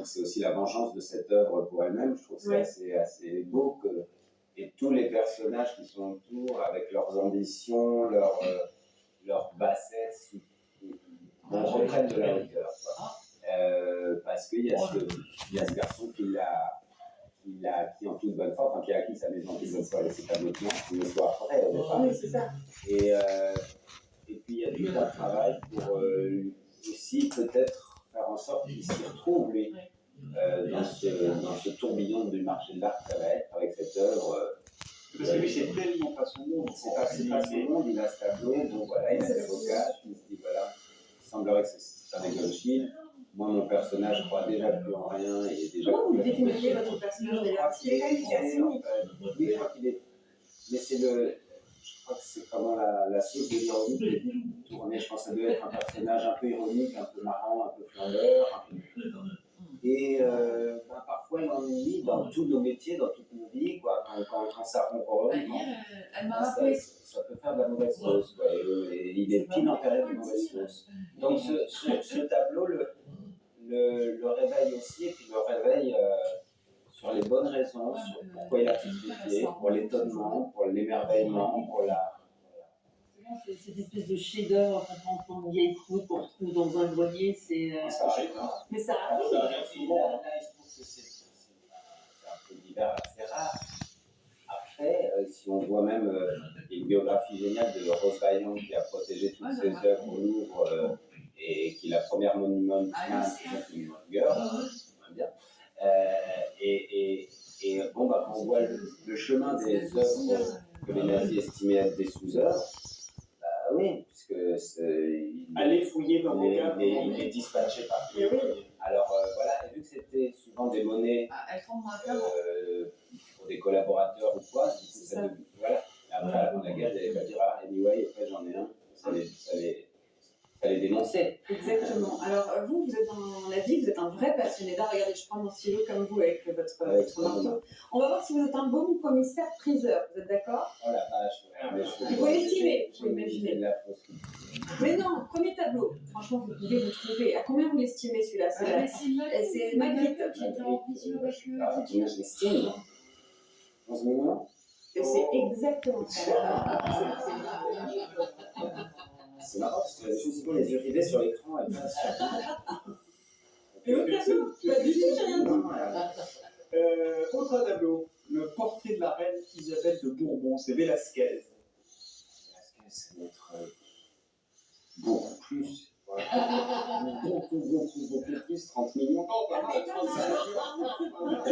donc c'est aussi la vengeance de cette œuvre pour elle-même. Je trouve que c'est assez beau que et tous les personnages qui sont autour, avec leurs ambitions, leurs bassesses, on reprenne de la hauteur. Parce qu'il y a ce garçon qui a acquis en toute bonne foi, enfin qui a acquis sa maison en toute bonne foi avec ses tableaux de blanc, c'est une histoire vraie au départ. Oui, c'est ça. Et puis il y a tout un travail pour aussi peut-être faire en sorte qu'il s'y retrouve lui dans ce tourbillon du marché de l'art que ça va être avec cette œuvre. Parce que lui c'est tellement pas son monde. C'est pas son monde, il a ce tableau, donc voilà, il a des vocages, il se dit voilà, il semblerait que c'est un égonchine. Moi, mon personnage croit déjà plus en rien. Il est déjà. Comment vous définiriez votre personnage d'ailleurs? Il est quand même assez unique. Oui, je crois qu'il est. Mais c'est le. Je crois que c'est vraiment la sauce de l'ironie qui est tournée. Je pense que ça doit être un personnage un peu ironique, un peu marrant, un peu flambeur. Et parfois, il m'ennuie dans tous nos métiers, dans toutes nos vies, quoi. Quand ça ronronne, elle m'a rappelé. Ça peut faire de la mauvaise sauce, quoi. Et il est pile en période de mauvaise sauce. Donc, ce tableau le réveille aussi, et puis le réveille sur les bonnes raisons, sur pourquoi il a simplifié, pour l'étonnement, pour l'émerveillement, pour la. Cette espèce de chef-d'œuvre qu'on prend en vieille croûte qu'on retrouve dans un grenier, c'est. Ça arrive, hein. Mais ça arrive. Ça arrive souvent. Là, il se trouve que c'est un peu divers assez rare. Après, si on voit même une biographie géniale de Rose Vaillant qui a protégé toutes ses œuvres au Louvre et qui est la première monument c'est une girl, bien. Et bon, quand on voit le chemin des œuvres que les nazis estimaient être des sous-œuvres, oui, puisque allez fouiller dans vos cas. Il est dispatché par qui. Alors voilà, et vu que c'était souvent des monnaies pour des collaborateurs ou quoi, voilà. Et après, à la fin de la guerre, ils n'allaient pas dire anyway, après j'en ai un, ça les dénoncer. Exactement. Alors vous êtes dans la vie, vous êtes un vrai passionné d'art. Regardez, je prends mon stylo comme vous avec votre marteau. On va voir si vous êtes un bon commissaire priseur. Vous êtes d'accord? Oh la vache. Il faut l'estimer, il faut imaginer. Mais non, premier tableau. Franchement, vous pouvez vous trouver. À combien vous l'estimez celui-là? C'est Magritte qui était en vision avec combien je l'estime? 11 millions. C'est exactement ça. C'est marrant parce que je suis les yeux rivés sur l'écran. Et l'autre tableau? Pas du tout, j'ai rien dit. Autre tableau, le portrait de la reine Isabelle de Bourbon, c'est Velasquez. Velasquez, ça doit être beaucoup plus. Ouais. Beaucoup plus, 30 millions. Oh, pas mal, 35 millions.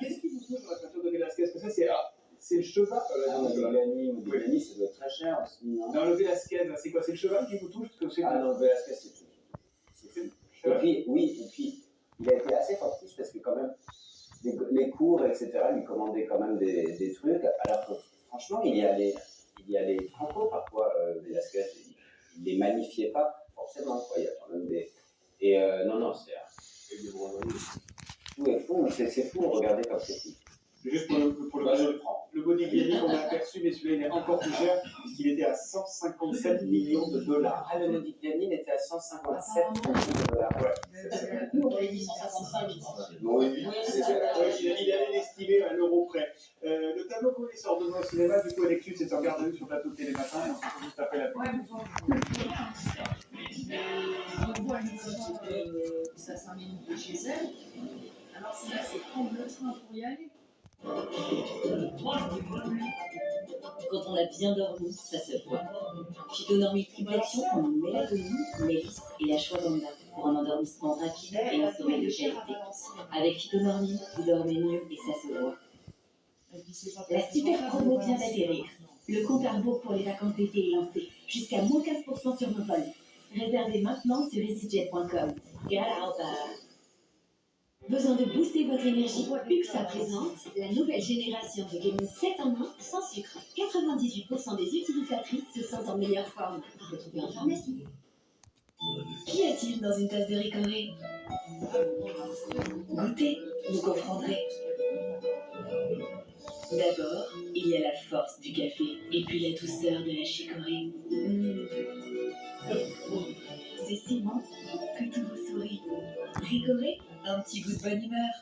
Qu'est-ce qui vous touche dans la peinture de Velasquez? Parce que ça, c'est le cheval. Modigliani, ça doit être très cher aussi. Non, le Velasquez, c'est quoi? C'est le cheval qui vous touche? Non, Velasquez, c'est tout. Oui, et puis, il a été assez fortif parce que quand même, les cours, etc., lui commandaient quand même des trucs. Alors que, franchement, il y allait franco parfois, Velasquez. Il les magnifiait pas forcément, quoi. Il y a quand même des. Et non, c'est. Tout est fou, c'est fou, regardez comme c'est fou. Juste pour le Modigliani qu'on a aperçu, mais celui-là il est encore plus cher, puisqu'il était à 157 millions de dollars. Ah, le Modigliani il était à 157 millions de dollars. Ouais. Oui, il allait l'estimer à l'euro près. Le tableau qu'on sort demain au cinéma, du coup, Alexis, c'est en garde à vue sur le plateau de Télématin, et on se juste après la pub. On voit ça 5 minutes de chez elle. Alors, c'est prendre le train pour y aller. Quand on a bien dormi, ça se voit. Phytonormie triple action comme mélatonine, mélisse et ashwagandha pour un endormissement rapide et un sommeil de qualité. Avec Phytonormie, vous dormez mieux et ça se voit. La super promo vient d'atterrir. Le compte à rebours pour les vacances d'été est lancé. Jusqu'à moins 15% sur nos vols. Réservez maintenant sur easyjet.com. Besoin de booster votre énergie? UXA présente la nouvelle génération de Gaming 7 en 1 sans sucre. 98% des utilisatrices se sentent en meilleure forme. À retrouver en pharmacie. Qu'y a-t-il dans une tasse de Ricoré? Goûtez, vous comprendrez. D'abord, il y a la force du café et puis la douceur de la chicorée. C'est si bon que tout vous sourit. Rigoler, un petit goût de bonne humeur.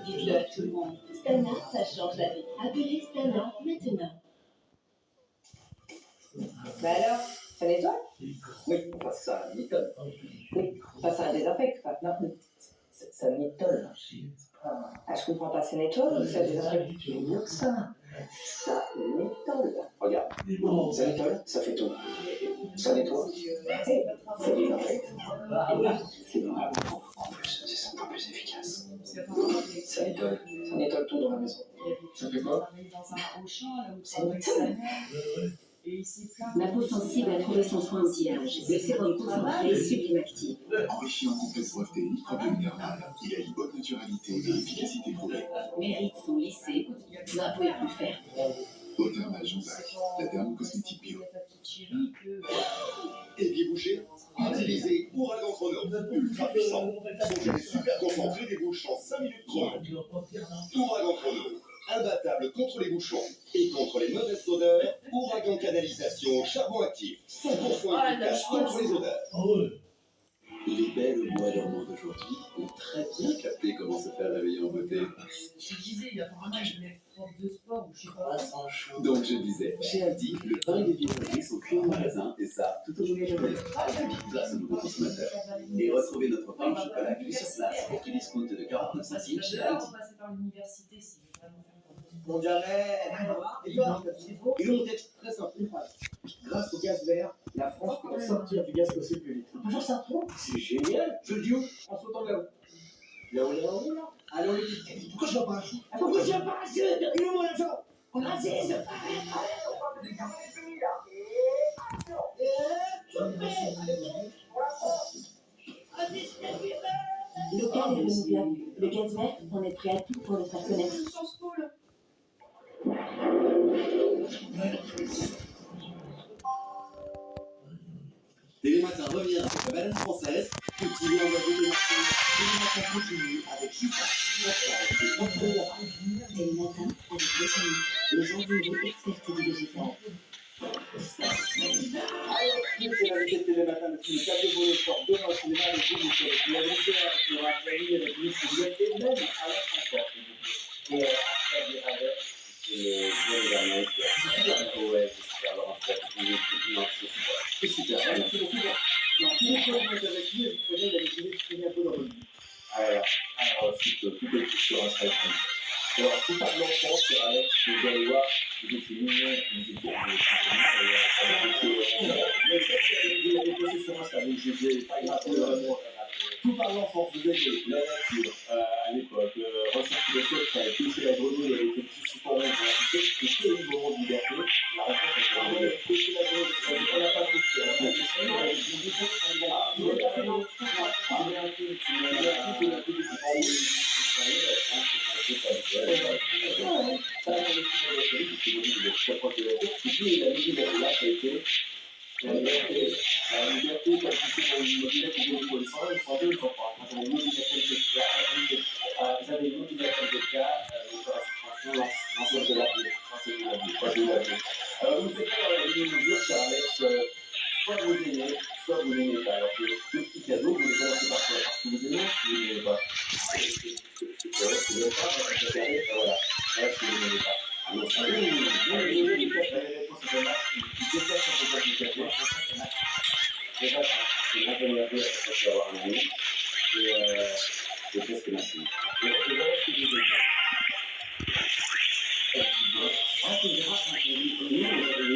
Dites-le à tout le monde. Stana, ça change la vie. Appelez Stana maintenant. Bah alors, ça nettoie? Oui, enfin, ça m'étonne. Oui, enfin, ça désinfecte, quoi. Non, mais ça m'étonne. Ah, je comprends pas, ça nettoie ou ça désinfecte? Mieux que ça. Ça m'étonne. Regarde, ça nettoie, ça fait tout. Ça nettoie, ça désinfecte. C'est vrai. En plus, c'est 100 fois plus efficace. Ça nettoie tout dans la maison. Ça fait quoi? Ça nettoie. Ma peau sensible a trouvé son soin anti-âge. Le sérum concentré Sublimactive. Enrichi en complexe protéique, protéine thermale, il a une haute naturalité et efficacité prouvée. Mes rides sont lissées. Ma peau est plus ferme. Eau thermale Jean-Jacques, la dermocosmétique bio. Évier bouché, utilisez Ouragan Chrono, ultra puissant. Son gel super concentré débouche en 5 minutes chrono. Ouragan Chrono, imbattable contre les bouchons et contre les mauvaises odeurs. Ouragan canalisation charbon actif, 100% efficace contre les odeurs. Les belles voix dormantes d'aujourd'hui ont très bien capté comment se faire réveiller en beauté. Je disais, il y a apparemment des profs de sport ou je sais pas. Donc je disais, chez Aldi, le pain et les vianderies sont cuits en magasin et ça tout au long de la journée. Aldi, place aux nouveaux consommateurs. Et retrouvez notre pain au chocolat cuit sur place pour prix discount de 49 centimes chez Aldi. Passer par l'université si je veux vraiment faire Bon, jamais. Et toi, ils ont été très simple, une phrase. Grâce au gaz vert, la France peut sortir du gaz fossile plus vite. Bonjour, ça trop. C'est génial. Je le dis où? En sautant de là-haut. Là-haut, là-haut, là. Allez, on les dit. Pourquoi je vois pas un chou? Pourquoi je vois pas un chou? Il est où mon argent? On a 6. Local et renouvelable. Le gaz vert, on est prêt à tout pour le faire connaître. Télématin revient avec la banane française, cultivée en Guadeloupe et Martinique. Télématin continue avec Chita, Pascal et François. Télématin avec Botany, le jardinier expert du végétal. C'est l'invité de Télématin, le film Table de volet sort demain au cinéma avec vous, vous savez. Il y a donc qui aura famille avec lui, et même à la transport. Et après, je dirais, C'est le bien dernier qui a super ouais, j'espère leur en fait. c'est super. Merci beaucoup. Alors, si vous pouvez être avec lui, vous pouvez aller filmer un peu dans votre vie. Alors, tout est sur Instagram. Alors, tout par l'enfance, Alex, vous allez voir, vous étiez mignon, vous étiez J'ai posté sur Instagram, j'ai pas gratté vraiment. Tout par l'enfance, vous êtes la nature, à l'époque, recherche philosophique, toucher la grenouille avec le petit support de la cité, et tous les moments de liberté, la réponse est toucher la grenouille, on n'a pas touché, on a touché, on a la liberté, quand tu fais une mobilette pour les soins, ils sont deux, ils sont trois. Moi, j'avais une mobilette j'avais une mobilette de cas, sur la suspension, l'ancienne de la vie, vous ne faites pas la mesure, cher Alex, soit vous aimez, soit vous n'aimez pas. Alors, deux petits cadeaux, vous les commencez par quoi? Parce que vous aimez, ou vous n'aimez pas? Vous n'aimez pas, voilà. Voilà ce que vous n'aimez pas. Alors, si vous aimez, la réponse est de match, qui déplace un peu de café, déjà, c'est ma première vie à chaque fois avoir un ami, et c'est presque ma fille. Et voilà ce que je veux dire. Ah, c'est grave, nous, on avait eu,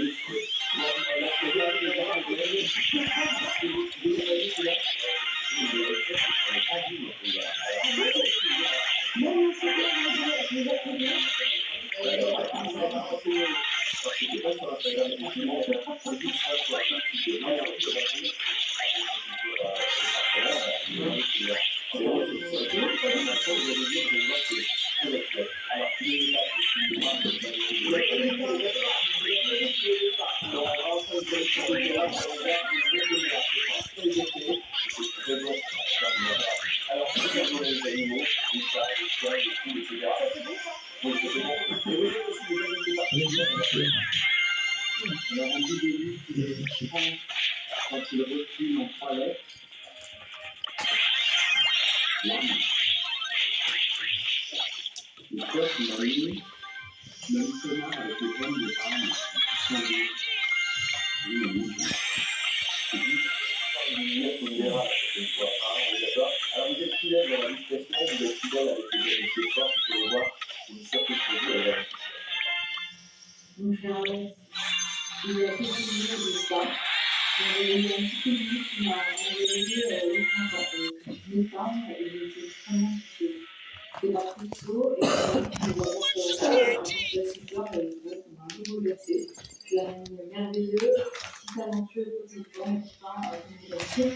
quand il recule en toilette, Et toi, tu m'as mis même connard avec les pommes de parme. On verra une fois. On est d'accord. Alors vous êtes fidèle dans la discrétion, vous êtes fidèle avec les amis ce soir, vous pouvez voir une surprise pour vous. Donc, il y a quelques jours de ça. Il y a eu un petit peu de vie qui m'a envoyé les enfants. Mes femmes, elles étaient extrêmement touchées. C'est pas trop chaud, et je vois que ça m'a un peu bouleversée. Je l'ai merveilleux, si talentueux, positivement, et enfin,